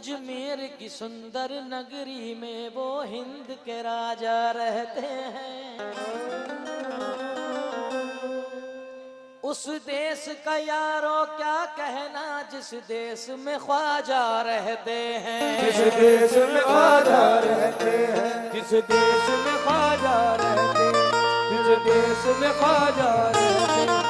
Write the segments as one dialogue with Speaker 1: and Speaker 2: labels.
Speaker 1: अजमेर की सुंदर नगरी में वो हिंद के राजा रहते हैं। उस देश का यारो क्या कहना जिस देश में ख्वाजा रहते हैं।
Speaker 2: जिस देश में ख्वाजा रहते हैं, जिस देश में ख्वाजा रहते हैं, जिस देश में ख्वाजा रहते हैं,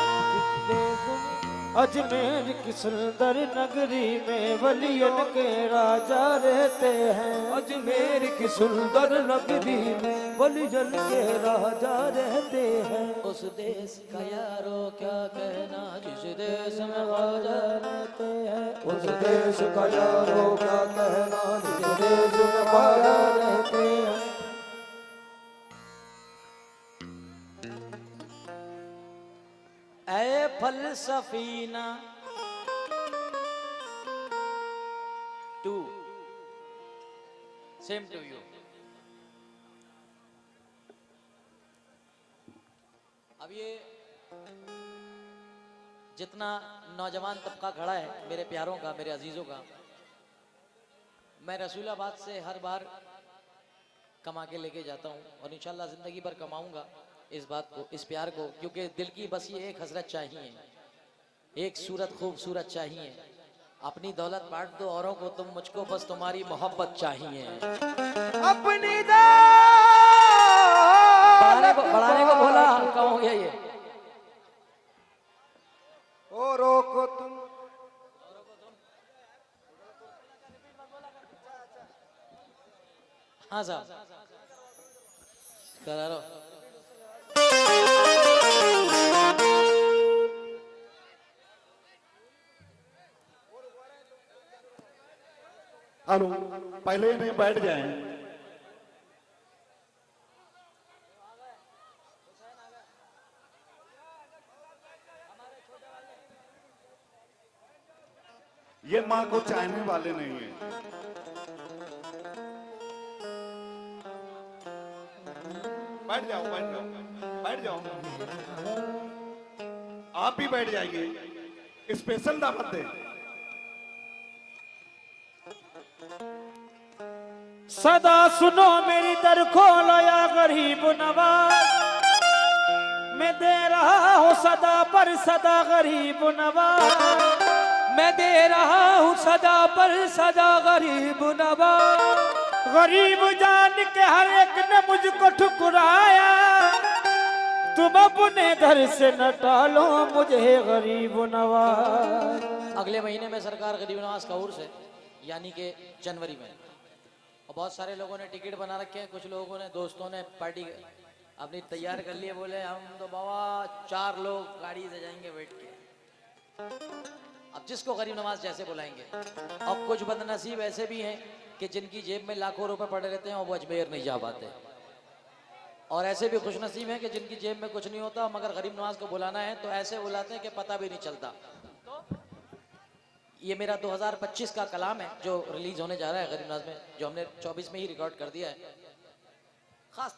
Speaker 2: जिस देश में अजमेर की सुंदर नगरी में वलियन के राजा रहते हैं। अजमेर की सुंदर नगरी में वलियन के राजा रहते हैं।
Speaker 1: उस देश का यारो क्या कहना जिस देश में ख्वाजा रहते हैं।
Speaker 2: उस देश का यारो क्या कहना जिस देश में ख्वाजा रहते हैं।
Speaker 1: ऐ फलसफीना टू सेम टू यू। अब ये जितना नौजवान तबका खड़ा है मेरे प्यारों का, मेरे अजीजों का, मैं रसूलाबाद से हर बार कमा के लेके जाता हूँ और इंशाल्लाह जिंदगी भर कमाऊंगा इस बात को, इस प्यार को, क्योंकि दिल की बस ये एक हसरत चाहिए, एक सूरत खूबसूरत चाहिए। अपनी दौलत बांट दो औरों को, तुम मुझको बस तुम्हारी मोहब्बत चाहिए।
Speaker 2: अपनी
Speaker 1: बढ़ाने को बोला, हल्का हो गया ये।
Speaker 2: औरों को तुम
Speaker 1: हाँ साहब करा लो।
Speaker 3: हेलो, पहले नहीं बैठ जाए। ये माँ को चाहने वाले नहीं है। बैठ जाओ, बैठ जाओ, बैठ जाओ। आप भी बैठ जाइए, स्पेशल दावत दे।
Speaker 2: सदा सुनो मेरी दर खोलो या गरीब नवाज, मैं दे रहा हूँ सदा पर सदा गरीब नवाज,
Speaker 1: मैं दे रहा हूँ सदा पर सदा गरीब नवाज।
Speaker 2: गरीब जान के हर एक ने मुझको ठुकराया, तुम अपने घर से न टालो मुझे गरीब नवाज।
Speaker 1: अगले महीने में सरकार गरीब नवाज का उर्स है, यानी कि जनवरी में, और बहुत सारे लोगों ने टिकट बना रखे हैं। कुछ लोगों ने, दोस्तों ने पार्टी अपनी तैयार कर लिए, बोले हम तो बाबा 4 लोग गाड़ी से जाएंगे बैठ के। अब जिसको गरीब नवाज जैसे बुलाएंगे। और कुछ बदनसीब ऐसे भी हैं कि जिनकी जेब में लाखों रुपए पड़े रहते हैं और वो अजमेर नहीं जा पाते, और ऐसे भी खुशनसीब हैं कि जिनकी जेब में कुछ नहीं होता मगर गरीब नवाज को बुलाना है तो ऐसे बुलाते हैं कि पता भी नहीं चलता। ये मेरा 2025 का कलाम है जो रिलीज होने जा रहा है गरीब नवाज में, जो हमने 24 में ही रिकॉर्ड कर दिया है। खास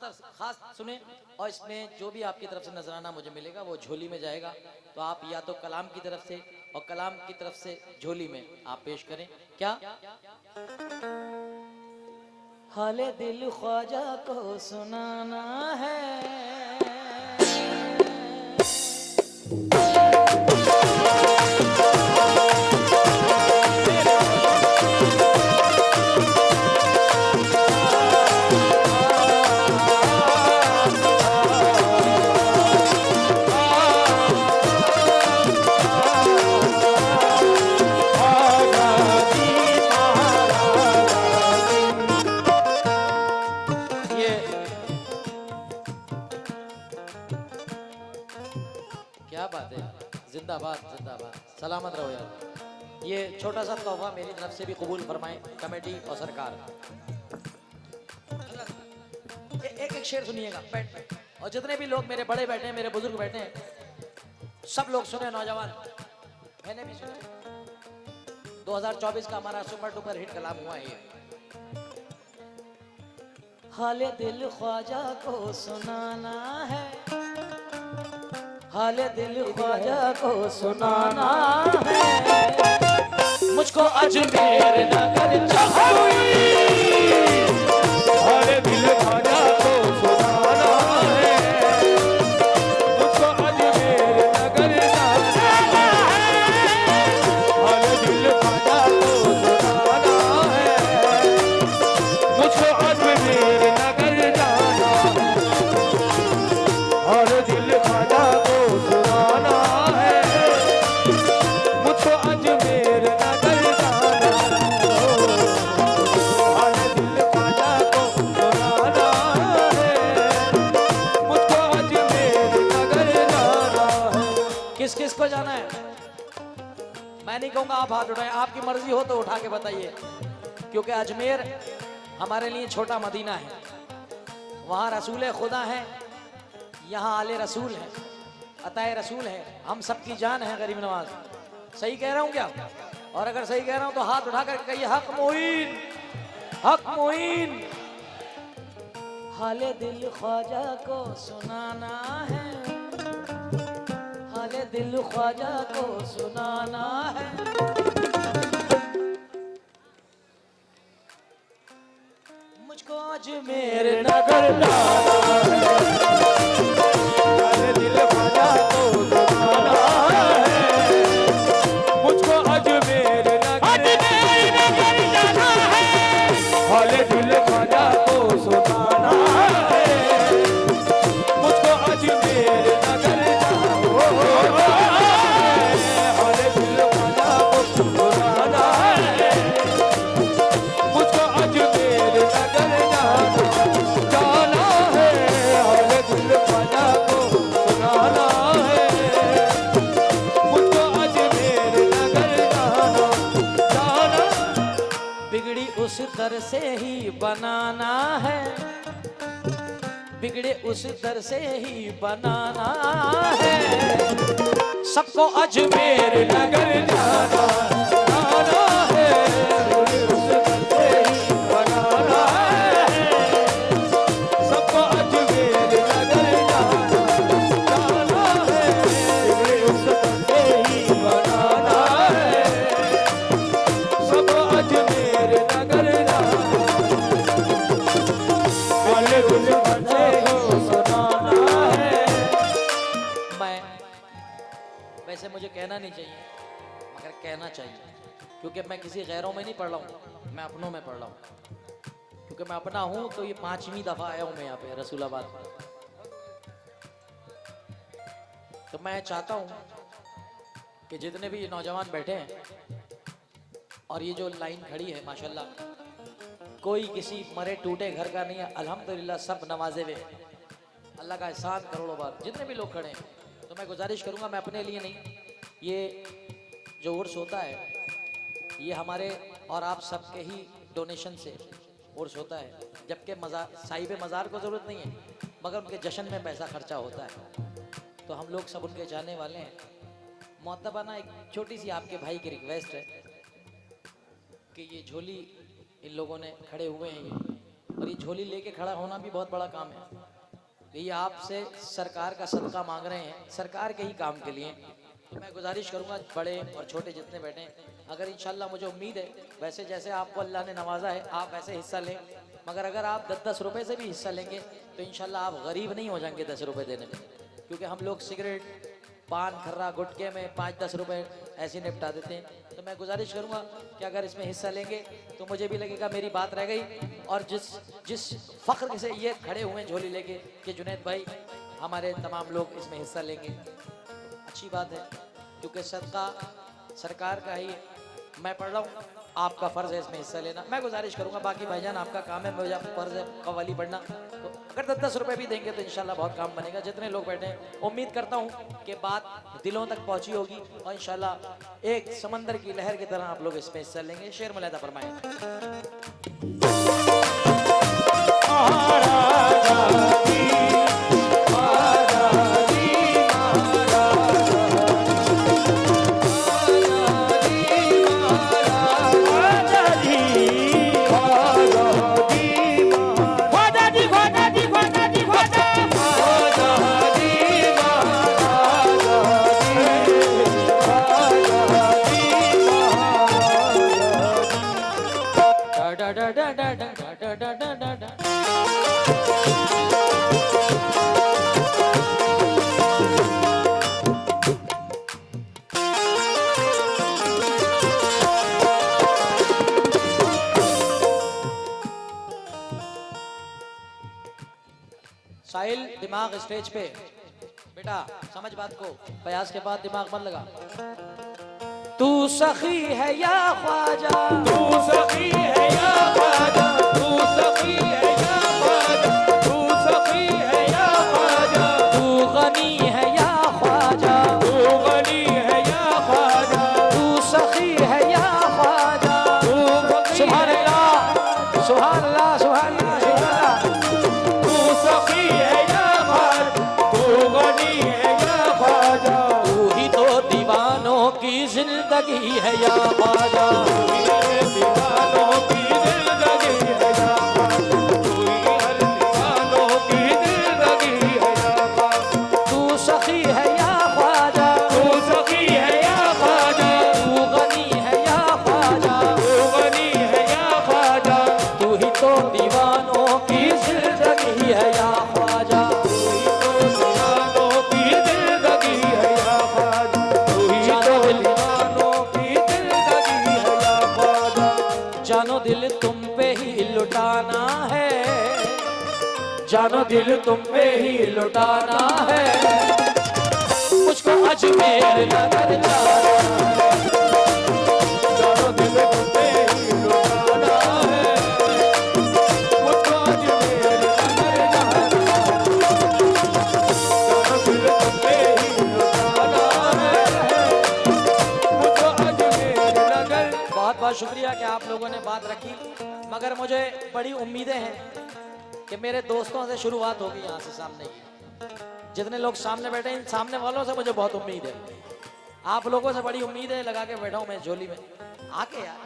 Speaker 1: सुने, और इसमें जो भी आपकी तरफ से नजराना मुझे मिलेगा वो झोली में जाएगा। तो आप या तो कलाम की तरफ से और कलाम की तरफ से झोली में आप पेश करें। क्या हाले दिल ख्वाजा को सुनाना है। क्या बात है, जिंदाबाद जिंदाबाद, सलामत रहो यार। ये छोटा सा तोहफा मेरी तरफ से भी कबूल फरमाएं कमेटी और सरकार। एक एक शेर सुनिएगा, बैठ। और जितने भी लोग मेरे बड़े बैठे हैं, मेरे बुजुर्ग बैठे हैं, सब लोग सुने, नौजवान मैंने भी सुना। 2024 का हमारा सुपर डुपर हिट कलाम हुआ है ये। हाले दिल ख्वाजा को सुनाना है, हाले दिल ख्वाजा को सुनाना है। मुझको अजमेर नगर चाहिए।
Speaker 2: हर दिल ख्वाजा को सुनाना है, मुझको अजमेर नगर जाना है। हर दिल ख्वाजा को सुनाना है, मुझको अजमेर नगर जाना है। हर दिल ख्वाजा को सुनाना है, मुझको अजमेर नगर जाना है। हर दिल ख्वाजा को सुनाना है, मुझको अजमेर नगर जाना है।
Speaker 1: किस किस को जाना है? मैं नहीं कहूंगा आप हाथ उठाएं, आपकी मर्जी हो तो उठा के बताइए, क्योंकि अजमेर हमारे लिए छोटा मदीना है। वहाँ रसूल खुदा है, यहाँ आले रसूल है, अताए रसूल है, हम सबकी जान है गरीब नवाज। सही कह रहा हूँ क्या? और अगर सही कह रहा हूँ तो हाथ उठा कर कहिए हक मोइन, हक मोइन। हाले दिल ख्वाजा को सुनाना है, हाले दिल ख्वाजा को सुनाना है। मुझको अजमेर नगर जाना है।
Speaker 2: हर दिल ख्वाजा को सुनाना है, मुझको अजमेर नगर जाना है। हर दिल ख्वाजा को सुनाना है, मुझको अजमेर नगर जाना है। हर दिल ख्वाजा को सुनाना है, मुझको अजमेर नगर जाना है। हर दिल ख्वाजा को सुनाना है, मुझको अजमेर नगर जाना।
Speaker 1: बिगड़ी उस दर से ही बनाना है, बिगड़े उस दर से ही बनाना है। सबको अजमेर नगर जाना
Speaker 2: है, उस दर से ही बनाना है। सबको अजमेर नगर जाना है, उस दर से ही बनाना है। सबको अजमेर नगर जाना, हर दिल ख्वाजा को सुनाना है।
Speaker 1: मैं वैसे मुझे कहना नहीं चाहिए, मगर कहना चाहिए, क्योंकि मैं किसी गैरों में नहीं पढ़ रहा हूँ, मैं अपनों में पढ़ रहा हूँ। क्योंकि मैं अपना हूँ तो ये 5वीं दफा आया हूँ मैं यहाँ पे रसूलाबाद। तो मैं चाहता हूँ कि जितने भी नौजवान बैठे हैं और ये जो लाइन खड़ी है माशाल्लाह, कोई किसी मरे टूटे घर का नहीं है, अल्हम्दुलिल्लाह सब नवाजे हुए। अल्लाह का एहसान करोड़ों बार। जितने भी लोग खड़े हैं तो मैं गुजारिश करूंगा, मैं अपने लिए नहीं, ये जो उर्स होता है ये हमारे और आप सबके ही डोनेशन से उर्स होता है। जबकि साहिब मज़ार को ज़रूरत नहीं है, मगर उनके जश्न में पैसा खर्चा होता है। तो हम लोग सब उनके जाने वाले हैं। मुअद्दबाना एक छोटी सी आपके भाई की रिक्वेस्ट है कि ये झोली इन लोगों ने खड़े हुए हैं ये, और ये झोली लेके खड़ा होना भी बहुत बड़ा काम है। ये आपसे सरकार का सदका मांग रहे हैं, सरकार के ही काम के लिए। तो मैं गुजारिश करूंगा बड़े और छोटे जितने बैठे हैं, अगर इंशाल्लाह मुझे उम्मीद है वैसे जैसे आपको अल्लाह ने नवाजा है आप वैसे हिस्सा लें, मगर अगर आप 10-10 रुपए से भी हिस्सा लेंगे तो इंशाल्लाह आप गरीब नहीं हो जाएंगे 10 रुपए देने में। क्योंकि हम लोग सिगरेट, पान, खर्रा, गुटके में 5-10 रुपए ऐसे निपटा देते हैं। तो मैं गुजारिश करूंगा कि अगर इसमें हिस्सा लेंगे तो मुझे भी लगेगा मेरी बात रह गई। और जिस फख्र से ये खड़े हुए झोली लेके कि जुनैद भाई हमारे तमाम लोग इसमें हिस्सा लेंगे, अच्छी बात है, क्योंकि सदका सरकार का ही मैं पढ़ रहा हूँ, आपका फ़र्ज़ है इसमें हिस्सा लेना। मैं गुजारिश करूँगा, बाकी भाईजान आपका काम है, मुझे फ़र्ज़ है कव्वाली पढ़ना। तो अगर 10-10 रुपये भी देंगे तो इंशाल्लाह बहुत काम बनेगा। जितने लोग बैठे हैं उम्मीद करता हूँ कि बात दिलों तक पहुँची होगी और इंशाल्लाह एक समंदर की लहर की तरह आप लोग इसमें हिस्सा लेंगे। शेर मुलाहिदा फरमाएं। डा डा डा डा डा डा डा डा डा डा। साहिल दिमाग स्टेज पे, बेटा समझ बात को, प्रयास के बाद दिमाग मत लगा। तू सखी है या ख्वाजा,
Speaker 2: तू सखी है या ख्वाजा, तू सखी है या ख्वाजा, तू सखी है या ख्वाजा,
Speaker 1: तू गनी है या ख्वाजा,
Speaker 2: तू गनी है या ख्वाजा,
Speaker 1: तू सखी है या ख्वाजा।
Speaker 2: तू फकीर
Speaker 1: सुभान
Speaker 2: है या
Speaker 1: अल्लाह, सुभान अल्लाह, सुभान अल्लाह, सुभान अल्लाह।
Speaker 2: तू सखी है या ख्वाजा, तू गनी है या ख्वाजा,
Speaker 1: तू ही तो दीवानों की जिंदगी है या ख्वाजा।
Speaker 2: मेरे दीवानों की जिंदगी है या ख्वाजा, तू ही हर दीवानों की जिंदगी है या ख्वाजा,
Speaker 1: तू सखी है या ख्वाजा,
Speaker 2: तू सखी है या ख्वाजा,
Speaker 1: तू गनी है या ख्वाजा,
Speaker 2: तू गनी है या ख्वाजा,
Speaker 1: तू ही तो दीवानों की जिंदगी है या ख्वाजा।
Speaker 2: तू ही तो दीवानों की जिंदगी है या ख्वाजा, तू ही तो दीवानों की जिंदगी है या ख्वाजा।
Speaker 1: जानो दिल तुम पे ही लुटाना है,
Speaker 2: जानो दिल तुम पे ही लुटाना
Speaker 1: है, मुझको अजमेर नगर जाना है।
Speaker 2: जानो दिल तुम पे ही लुटाना है, मुझको अजमेर नगर जाना है। जानो दिल तुम पे ही लुटाना है, मुझको अजमेर नगर।
Speaker 1: बहुत बहुत शुक्रिया कि आप लोगों ने बात रखी, मगर मुझे बड़ी उम्मीदें हैं कि मेरे दोस्तों से शुरुआत होगी यहाँ से सामने की। जितने लोग सामने बैठे हैं, इन सामने वालों से मुझे बहुत उम्मीद है। आप लोगों से बड़ी उम्मीद है, लगा के बैठा हूँ मैं झोली में आके यार।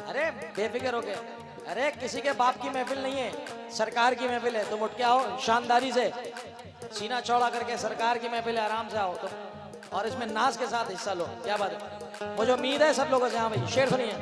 Speaker 1: अरे बेफिक्र हो के, अरे किसी के बाप की महफिल नहीं है, सरकार की महफिल है। तुम उठ के आओ शानदारी से, सीना चौड़ा करके, सरकार की महफिल है, आराम से आओ तुम, और इसमें नाच के साथ हिस्सा लो। क्या बात है, मुझे उम्मीद है सब लोगों से। हाँ भाई, शेर सुनिए।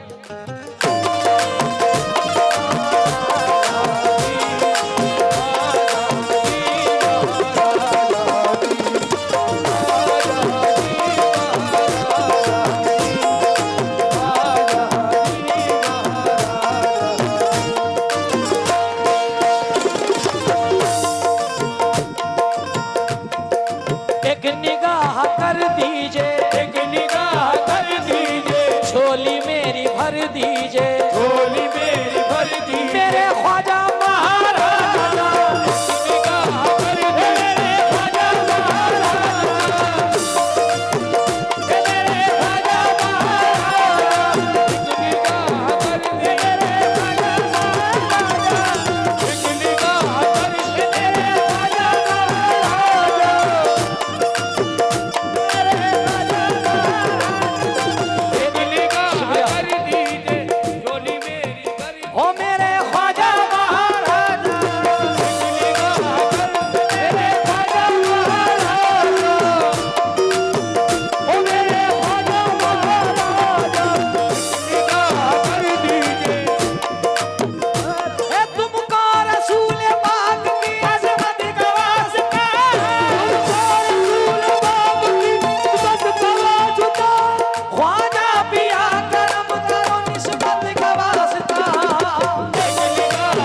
Speaker 1: एक निगाह कर दीजिए,
Speaker 2: एक निगाह कर दीजिए,
Speaker 1: झोली मेरी भर दीजिए,
Speaker 2: झोली मेरी भर दीजिए।
Speaker 1: मेरे ख्वाजा महाराजा।
Speaker 2: निगाह कर दीजिए,
Speaker 1: मेरे ख्वाजा महाराजा, मेरे ख्वाजा महाराजा,
Speaker 2: निगाह कर दीजिए,
Speaker 1: मेरे ख्वाजा महाराजा,
Speaker 2: एक निगाह कर दीजिए,
Speaker 1: मेरे ख्वाजा महाराजा, मेरे ख्वाजा महाराजा।
Speaker 2: एक निगाह कर दीजिए, झोली मेरी भर दीजिए।
Speaker 1: ओ मेरे ख्वाजा महाराजा,
Speaker 2: एक निगाह कर दीजिए,
Speaker 1: मेरे ख्वाजा महाराजा, ओ मेरे ख्वाजा महाराजा।
Speaker 2: निगाह कर दीजिए,
Speaker 1: ए तुमको रसूल पाक की अज़मत का वास्ता, तुमको रसूल पाक की अज़मत का वास्ता, ख्वाजा पिया करम करो निस्बत का वास्ता।
Speaker 2: एक निगाह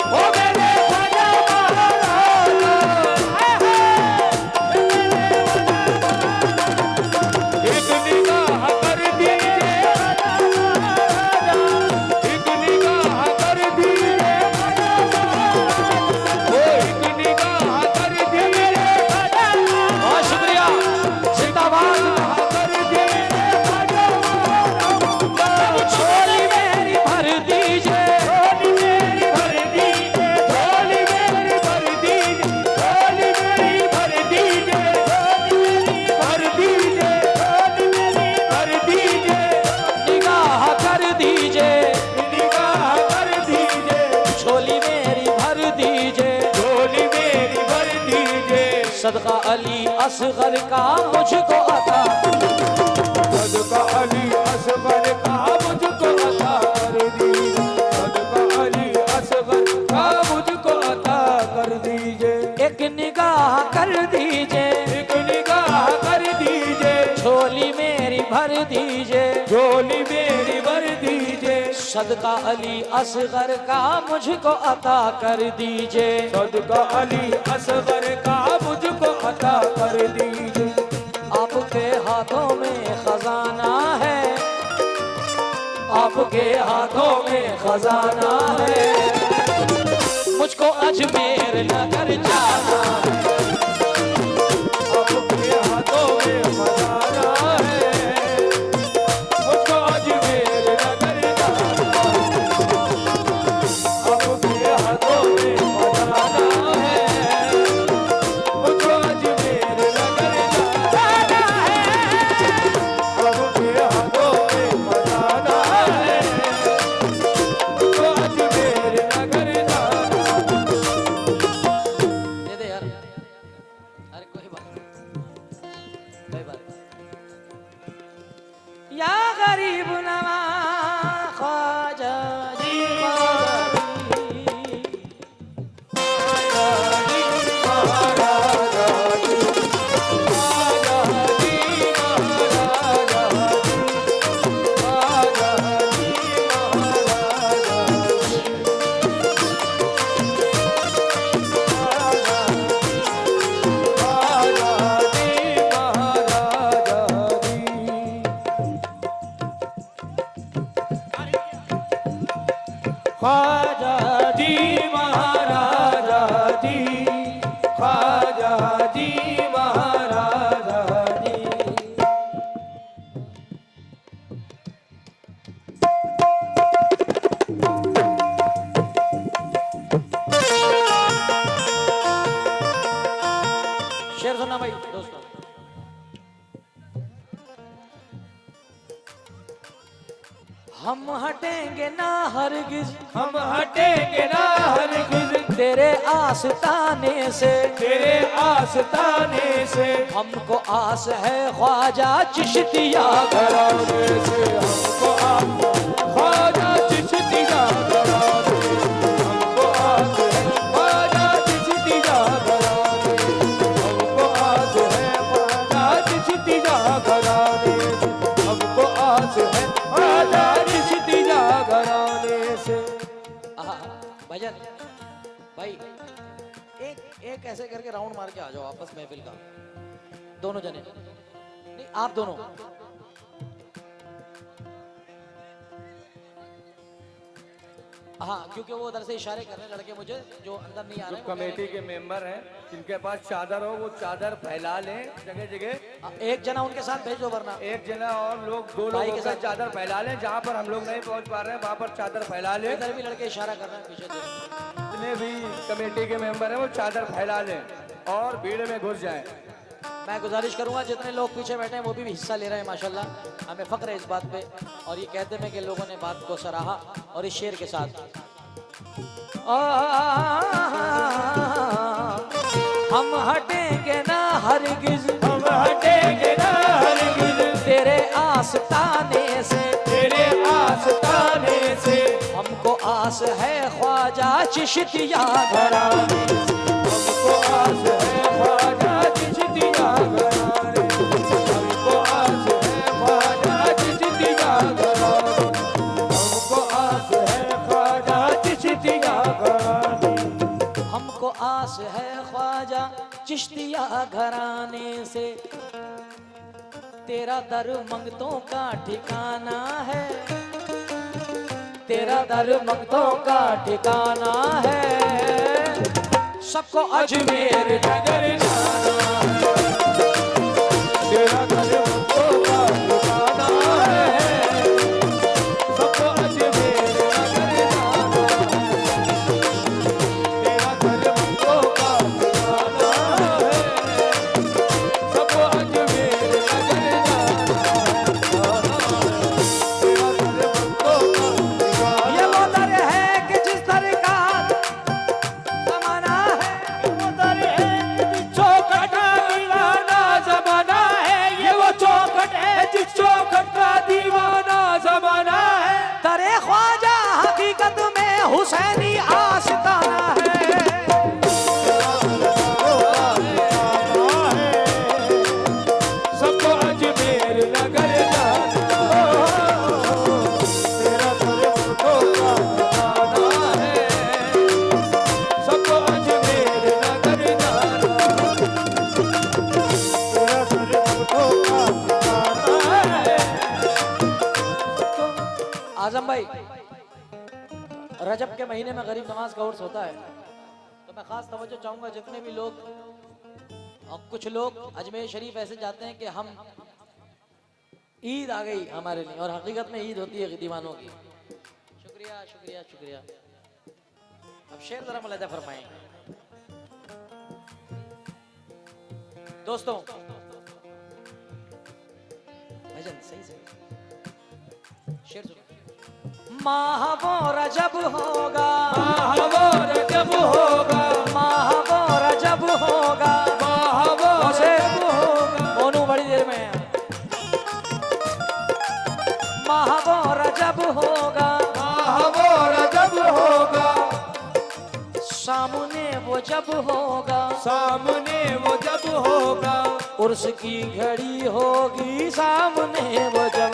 Speaker 1: ओ मेरे ख्वाजा महाराजा,
Speaker 2: एक निगाह कर दीजिए, एक निगाह कर दीजिए, ओ एक निगाह कर दीजिए,
Speaker 1: बहुत शुक्रिया, जिंदाबाद।
Speaker 2: कर दीजिए,
Speaker 1: झोली मेरी भर दीजिए,
Speaker 2: झोली मेरी भर दीजिए, झोली मेरी भर दीजिए, झोली मेरी भर दीजिए, भर दीजिए, भर दीजिए,
Speaker 1: निगाह कर दीजिए,
Speaker 2: निगाह कर दीजिए,
Speaker 1: झोली मेरी भर दीजिए,
Speaker 2: झोली मेरी भर दीजिए।
Speaker 1: सदका अली असगर का मुझको अता,
Speaker 2: सदका अली असगर का मुझको अता कर दीजिए,
Speaker 1: दीजिए,
Speaker 2: झोली मेरी भर दीजिए,
Speaker 1: सदका अली असगर का मुझको अता कर दीजिए।
Speaker 2: सदका अली असगर का मुझको अता कर दीजिए।
Speaker 1: आपके हाथों में खजाना है, आपके हाथों में खजाना है, मुझको अजमेर नगर जाना है।
Speaker 2: आपके हाथों में खजाना है, मुझको अजमेर नगर जाना है। आपके हाथों में खजाना है, मुझको अजमेर नगर जाना है। आपके हाथों में खजाना है, मुझको अजमेर नगर जाना है।
Speaker 1: दे दे यार, अरे कोई बात नहीं, कोई बात नहीं। या गरीब नवा ख्वाजा जी
Speaker 2: ख्वाजा जी महाराजा जी, ख्वाजा जी महाराजा जी।
Speaker 1: शेर सुनना भाई दोस्तों। हम हटेंगे ना हरगिज,
Speaker 2: हम हटेंगे ना हरगिज
Speaker 1: तेरे आस्ताने से,
Speaker 2: तेरे आस्ताने से।
Speaker 1: हमको आस है ख्वाजा चिश्तिया
Speaker 2: घराने से, हमको आस ख्वाजा चिश्तिया घराने से। हमको आस है ख्वाजा चिश्तिया घराने से। हमको आस है ख्वाजा चिश्तिया घराने से। हमको आस है ख्वाजा चिश्तिया घराने से।
Speaker 1: आहा, भजन भाई एक एक ऐसे करके राउंड मार के आ जाओ आपस महफिल का, दोनों जने नहीं, आप दोनों। हाँ, क्योंकि वो उधर से इशारे कर रहे हैं लड़के मुझे, जो अंदर नहीं आ
Speaker 4: जो
Speaker 1: रहे हैं।
Speaker 4: कमेटी के मेंबर हैं जिनके पास चादर हो वो चादर फैला लें जगह जगह।
Speaker 1: एक जना उनके साथ भेजो, वरना
Speaker 4: एक जना और लोग दो
Speaker 1: भाई
Speaker 4: लोगों
Speaker 1: के
Speaker 4: के साथ
Speaker 1: साथ
Speaker 4: चादर फैला लें। जहाँ पर हम लोग नहीं पहुँच पा रहे हैं वहाँ पर चादर फैला लें।
Speaker 1: इधर भी लड़के इशारा कर रहे हैं पीछे से।
Speaker 4: जितने भी कमेटी के मेंबर हैं वो चादर फैला लें और भीड़ में घुस जाएं।
Speaker 1: मैं गुजारिश करूंगा जितने लोग पीछे बैठे हैं वो भी हिस्सा ले रहे हैं, माशाल्लाह हमें फख्र है इस बात पे। और ये कहते हैं कि लोगों ने बात को सराहा। और इस शेर के साथ हम हटेंगे ना हरगिज,
Speaker 2: हम हटेंगे ना हरगिज
Speaker 1: तेरे आस्ताने से,
Speaker 2: तेरे आस्ताने से।
Speaker 1: हमको आस है ख्वाजा चिश्तिया
Speaker 2: घराने से। हमको आस है ख्वाजा चिश्तिया घराने से। हमको आस है ख्वाजा चिश्तिया घराने से। हमको आस है ख्वाजा चिश्तिया घराने से।
Speaker 1: हमको आस है ख्वाजा चिश्तिया घराने से। तेरा दर मंगतों का ठिकाना है, तेरा दर मंगतों का ठिकाना है, सबको अजमेर नगर जाना है।
Speaker 2: तेरा घर मंगतों का ठिकाना है, सबको अजमेर नगर जाना है। तेरा घर मंगतों का ठिकाना है, सबको अजमेर नगर जाना है। तेरा घर मंगतों का ठिकाना
Speaker 1: ये वो दर है कि जिस दर का जमाना है, वो दर है
Speaker 2: चौखट का दीवाना जमाना है। ये वो चौखट है जिस चौखट का दीवाना जमाना है।
Speaker 1: दरे ख्वाजा हकीकत में हुसैनी आस्ताना है।
Speaker 2: सबको अजमेर नगर जाना
Speaker 1: रजब के महीने में गरीब नवाज का उर्स होता है, तो मैं खास तवज्जो चाहूंगा जितने भी लोग, और कुछ लोग अजमेर शरीफ ऐसे जाते हैं कि हम ईद आ गई हमारे लिए, और हकीकत में ईद होती है दीवानों की। शुक्रिया शुक्रिया शुक्रिया। अब शेर जरा मुलाहिजा फरमाएं दोस्तों। भजन सही से शेर सुनो। माह वो रजब होगा,
Speaker 2: माह वो रजब होगा,
Speaker 1: माह वो रजब होगा,
Speaker 2: माह वो रजब होगा।
Speaker 1: मोनू बड़ी देर में है। माह वो रजब होगा,
Speaker 2: माह वो रजब होगा,
Speaker 1: सामने वो जब होगा,
Speaker 2: सामने वो जब होगा,
Speaker 1: उर्स की घड़ी होगी सामने वो जब,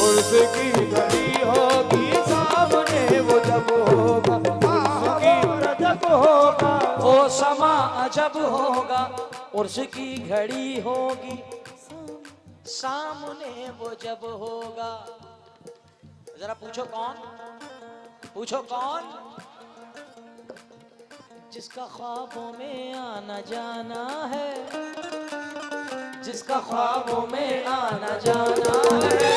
Speaker 2: उर्स की घड़ी होगी सामने वो जब होगा, माह वो रजब होगा,
Speaker 1: वो समा अजब होगा, उर्स की घड़ी होगी सामने वो जब होगा। जरा पूछो कौन, पूछो कौन? जिसका ख्वाबों में आना जाना है, जिसका ख्वाबों में आना जाना है,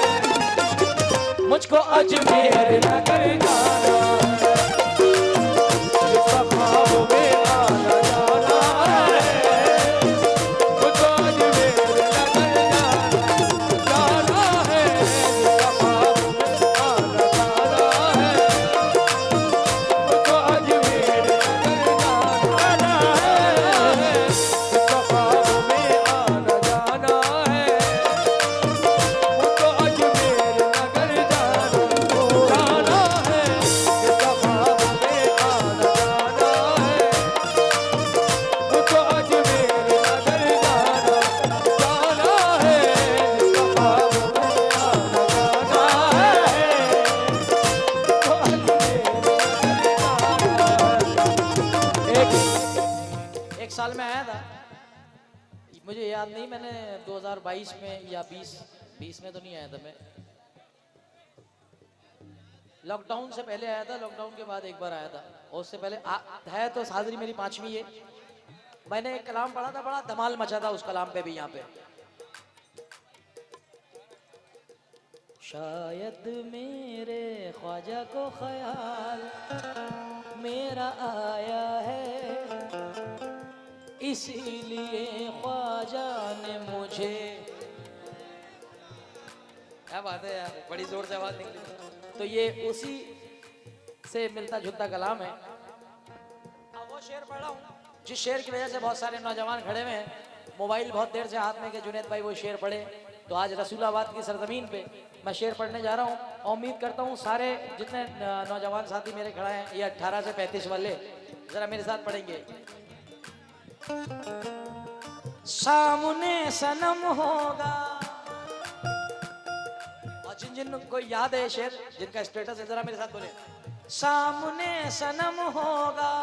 Speaker 1: मुझको अजमेर नगर जाना है,
Speaker 2: जिसका ख्वाब में आना जाना है, मुझको अजमेर नगर जाना है, जिसका ख्वाब में आना जाना है, मुझको अजमेर नगर जाना है, जिसका ख्वाब में आना जाना है, मुझको अजमेर नगर जाना है, जिसका ख्वाब में आना जाना है, मुझको अजमेर नगर जाना है, जिसका ख्वाब में आना जाना है,
Speaker 1: एक साल में आया था, मुझे याद नहीं, मैंने 2022 में या 20 में तो नहीं आया था मैं, लॉकडाउन से पहले आया था, लॉकडाउन के बाद एक बार आया था, और उससे पहले है तो हाजिरी मेरी 5वीं है। मैंने एक कलाम पढ़ा था, बड़ा धमाल मचा था उस कलाम पे भी यहाँ पे। शायद मेरे ख्वाजा को ख्याल मेरा आया है, इसीलिए ख्वाजा ने मुझे, क्या बात है यार, बड़ी जोर से आवाज निकली। तो ये उसी से मिलता जुलता कलाम है। अब वो शेर पढ़ रहा हूँ जिस शेर की वजह से बहुत सारे नौजवान खड़े हुए हैं, मोबाइल बहुत देर से हाथ में के जुनैद भाई वो शेर पढ़े, तो आज रसूलाबाद की सरजमीन पे मैं शेर पढ़ने जा रहा हूँ, और उम्मीद करता हूँ सारे जितने नौजवान साथी मेरे खड़ा हैं, ये 18 से 35 वाले, जरा मेरे साथ पढ़ेंगे। सामने सनम होगा, और जिन जिन को याद है शेर, जिनका स्टेटस है, जरा मेरे साथ बोले। सामने सनम होगा,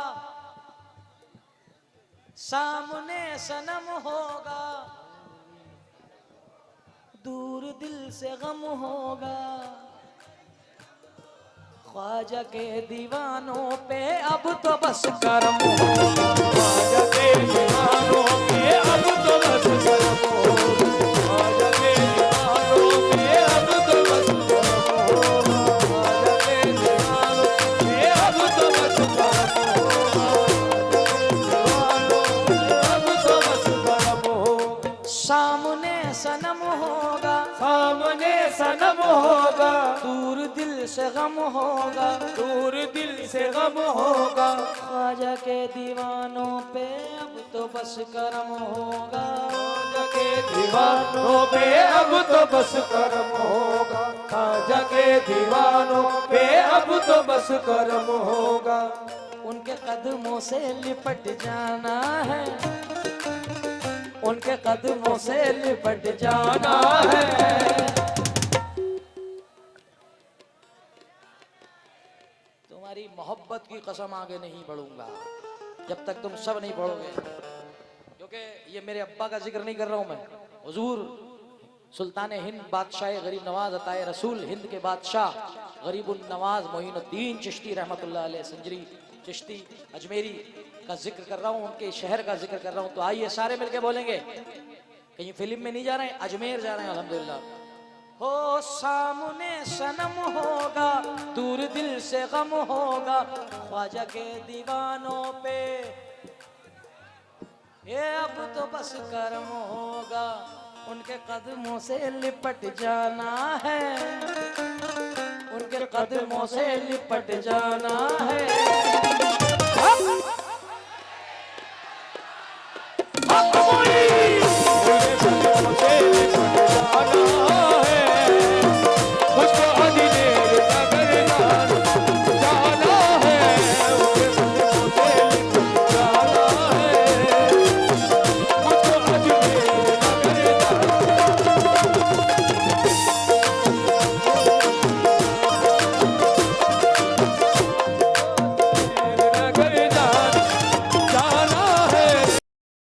Speaker 1: सामने सनम होगा, दूर दिल से गम होगा, ख्वाजा के दीवानों पे अब तो बस करम होगा,
Speaker 2: ख्वाजा के दीवानों पे अब तो बस करम होगा, ख्वाजा के दीवानों पे अब तो बस करम होगा, ख्वाजा के दीवानों पे अब तो बस करम होगा, ख्वाजा के दीवानों पे अब तो बस करम होगा।
Speaker 1: सामने सनम होगा,
Speaker 2: सामने सनम होगा,
Speaker 1: दूर दिल से गम होगा,
Speaker 2: दूर दिल से गम होगा,
Speaker 1: ख्वाजा के दीवानों पे अब तो बस करम होगा,
Speaker 2: ख्वाजा के दीवानों पे अब तो बस करम होगा, ख्वाजा के दीवानों पे अब तो बस करम होगा।
Speaker 1: उनके कदमों से लिपट जाना है, उनके कदमों से लिपट जाना है। तुम्हारी मोहब्बत की कसम आगे नहीं बढ़ूंगा जब तक तुम सब नहीं पढ़ोगे, क्योंकि ये मेरे अब्बा का जिक्र नहीं कर रहा हूं मैं, हुजूर सुल्तान हिंद बादशाह गरीब नवाज अताए रसूल हिंद के बादशाह गरीबुन नवाज मोइनुद्दीन चिश्ती रहमतुल्लाह अलैह संजरी चिश्ती अजमेरी का जिक्र कर रहा हूँ, उनके शहर का जिक्र कर रहा हूँ। तो आइए सारे मिलके बोलेंगे, कहीं फिल्म में नहीं जा रहे हैं, अजमेर जा रहे हैं अल्हम्दुलिल्लाह। हो सामने सनम होगा, दूर दिल से गम होगा, ख्वाजा के दीवानों पे ये अब तो बस कर्म होगा, उनके कदमों से लिपट जाना है, उनके कदमों से लिपट जाना है।